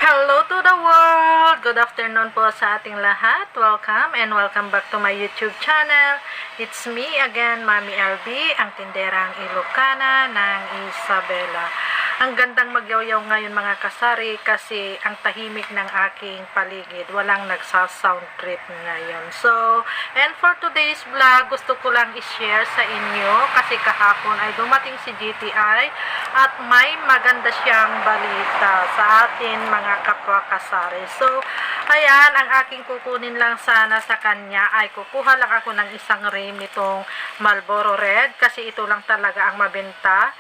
Hello to the world! Good afternoon po sa ating lahat. Welcome and welcome back to my YouTube channel. It's me again, Mami LB, ang tinderang Ilocana ng Isabela. Ang gandang magyaw-yaw ngayon mga kasari kasi ang tahimik ng aking paligid. Walang nagsa-sound trip ngayon. So, and for today's vlog, gusto ko lang i-share sa inyo kasi kahapon ay dumating si GTI at may maganda siyang balita sa atin mga kapwa kasari. So, ayan, ang aking kukunin lang sana sa kanya ay kukuha lang ako ng isang rim nitong Marlboro Red kasi ito lang talaga ang mabenta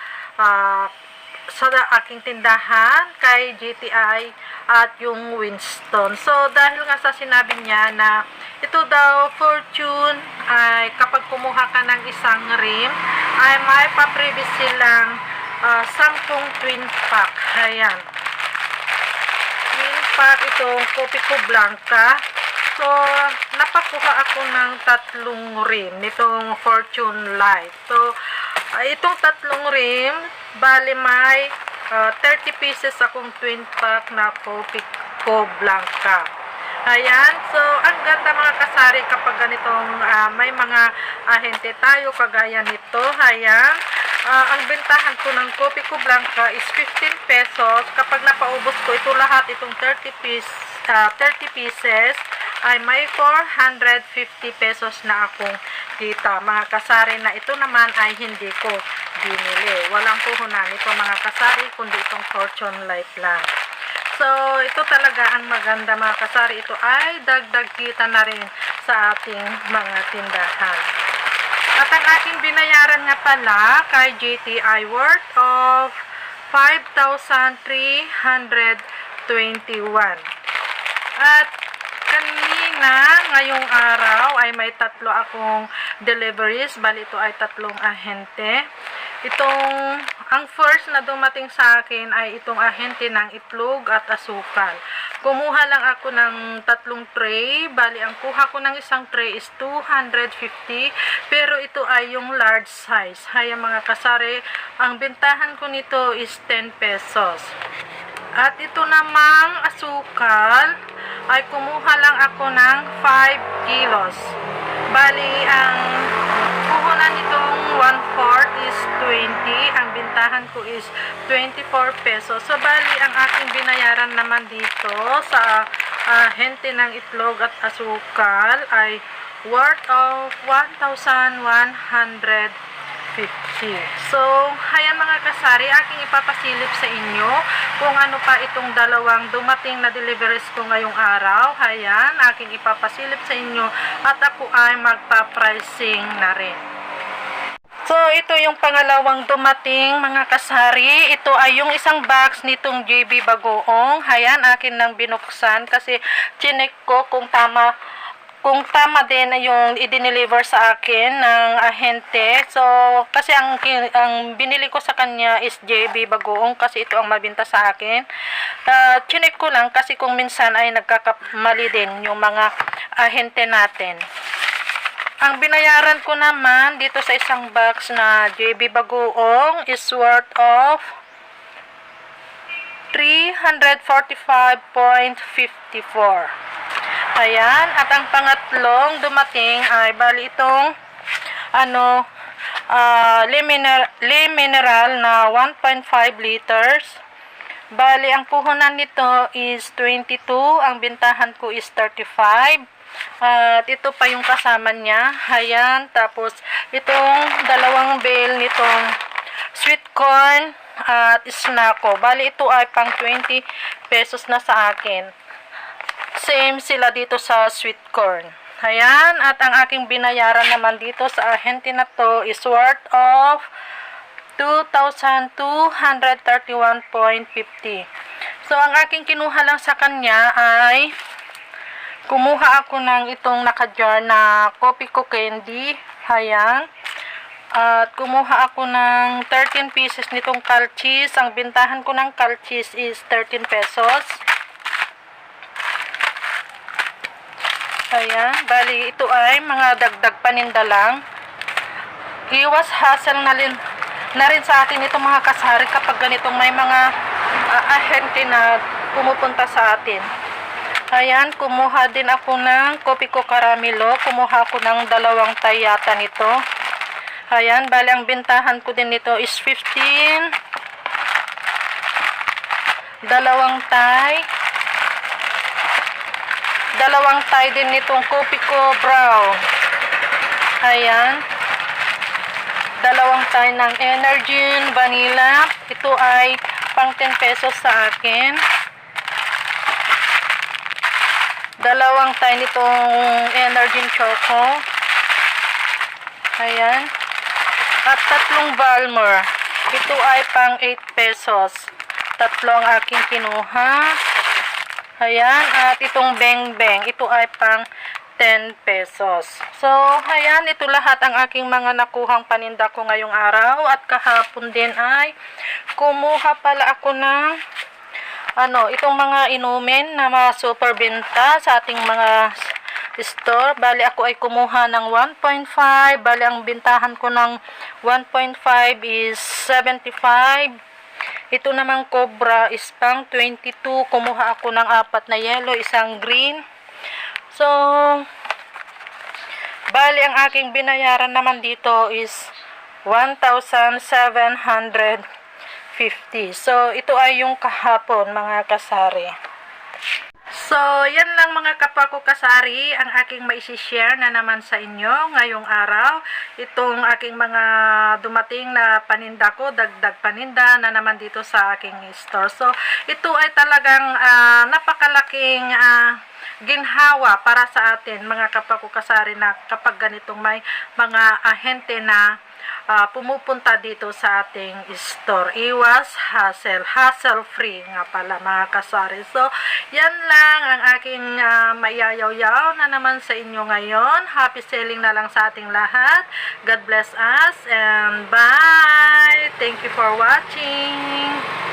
sa aking tindahan kay GTI at yung Winston. So, dahil nga sa sinabi niya na ito daw, Fortune, ay kapag kumuha ka ng isang rim, ay may papribis silang 10 twin pack. Ayan. Twin pack itong Copico Blanca. So, napakuha ako ng 3 rim nitong Fortune Light. So, itong 3 rim, bali may 30 pieces akong twin pack na Copico Blanca. Ayan, so ang ganda mga kasari kapag ganitong may mga ahente tayo kagaya nito. Ayan, ang bentahan ko ng Copico Blanca is 15 pesos. Kapag napaubos ko ito lahat, itong 30 pieces, ay may 450 pesos na akong kita mga kasari, na ito naman ay hindi ko binili. Walang puhunan ito mga kasari kundi itong Fortune Light lang. So ito talaga ang maganda mga kasari. Ito ay dagdag kita na rin sa ating mga tindahan. At ang aking binayaran nga pala kay GTI worth of 5,321. At kanina, ngayong araw, ay may 3 akong deliveries. Bali, ito ay 3 ahente. Ang first na dumating sa akin ay itong ahente ng itlog at asukal. Kumuha lang ako ng 3 tray. Bali, ang kuha ko ng isang tray is 250. Pero ito ay yung large size. Haya mga kasari, ang bentahan ko nito is 10 pesos. At ito namang asukal, ay kumuha lang ako ng 5 kilos. Bali, ang puhunan nitong 1/4 is 20. Ang bintahan ko is 24 pesos. So, bali, ang aking binayaran naman dito sa ahente ng itlog at asukal ay worth of 1,150. So, ayan mga kasari, aking ipapasilip sa inyo kung ano pa itong 2 dumating na deliveries ko ngayong araw. Ayan, aking ipapasilip sa inyo at ako ay magpa-pricing na rin. So, ito yung pangalawang dumating mga kasari. Ito ay yung isang box nitong JB Bagoong. Ayan, akin nang binuksan kasi chinek ko kung tama din yung i-deliver sa akin ng ahente. So, kasi ang binili ko sa kanya is JB Bagoong kasi ito ang mabinta sa akin. Chinek ko lang kasi kung minsan ay nagkakamali din yung mga ahente natin. Ang binayaran ko naman dito sa isang box na JB Bagoong is worth of 345.54. Ayan, at ang pangatlong dumating ay bali itong Le Mineral na 1.5 liters. Bali, ang puhunan nito is 22, ang bintahan ko is 35. At ito pa yung kasama niya. Ayan, tapos itong 2 bale nitong sweet corn at snacko. Bali, ito ay pang 20 pesos na sa akin. Same sila dito sa sweet corn. Ayan, at ang aking binayaran naman dito sa ahente na to is worth of 2,231.50. So, ang aking kinuha lang sa kanya ay kumuha ako ng itong naka-jar na Copico candy. Ayan. At kumuha ako ng 13 pieces nitong Calchis. Ang bintahan ko ng Calchis is 13 pesos. Ayan, bali ito ay mga dagdag paninda lang. Iwas hassle na rin sa atin itong mga kasari kapag ganitong may mga ahente na pumupunta sa atin. Ayan, kumuha din ako ng Kopi ko Caramelo. Kumuha ako ng 2 tayata nito. Ayan, bali ang bintahan ko din nito is 15. 2 tay. 2 tay din nitong Kopi ko Brown. Ayan. 2 tay ng Energin Vanilla. Ito ay pang 10 pesos sa akin. 2 tay nitong Energin Choco. Ayan. At 3 Valmor. Ito ay pang 8 pesos. 3 ang aking kinuha. Ayan. At itong Beng Beng. Ito ay pang 10 pesos. So, ayan. Ito lahat ang aking mga nakuhang paninda ko ngayong araw. At kahapon din ay kumuha pala ako ng itong mga inumin na mga super benta sa ating mga store. Bali ako ay kumuha ng 1.5. Bali ang bintahan ko ng 1.5 is 75. Ito namang Cobra is pang 22. Kumuha ako ng 4 na yellow, isang green. So, bali ang aking binayaran naman dito is 1,750. So, ito ay yung kahapon, mga kasari. So, yan lang mga kapwa ko kasari, ang aking maisishare na naman sa inyo ngayong araw. Itong aking mga dumating na paninda ko, dagdag paninda na naman dito sa aking store. So, ito ay talagang napakalaking ginhawa para sa atin, mga kapwa ko kasari, na kapag ganitong may mga ahente na pumupunta dito sa ating store. Iwas hassle free nga pala, mga kasari. So, yan lang ang aking maiyayaw na naman sa inyo ngayon. Happy selling na lang sa ating lahat. God bless us and bye! Thank you for watching!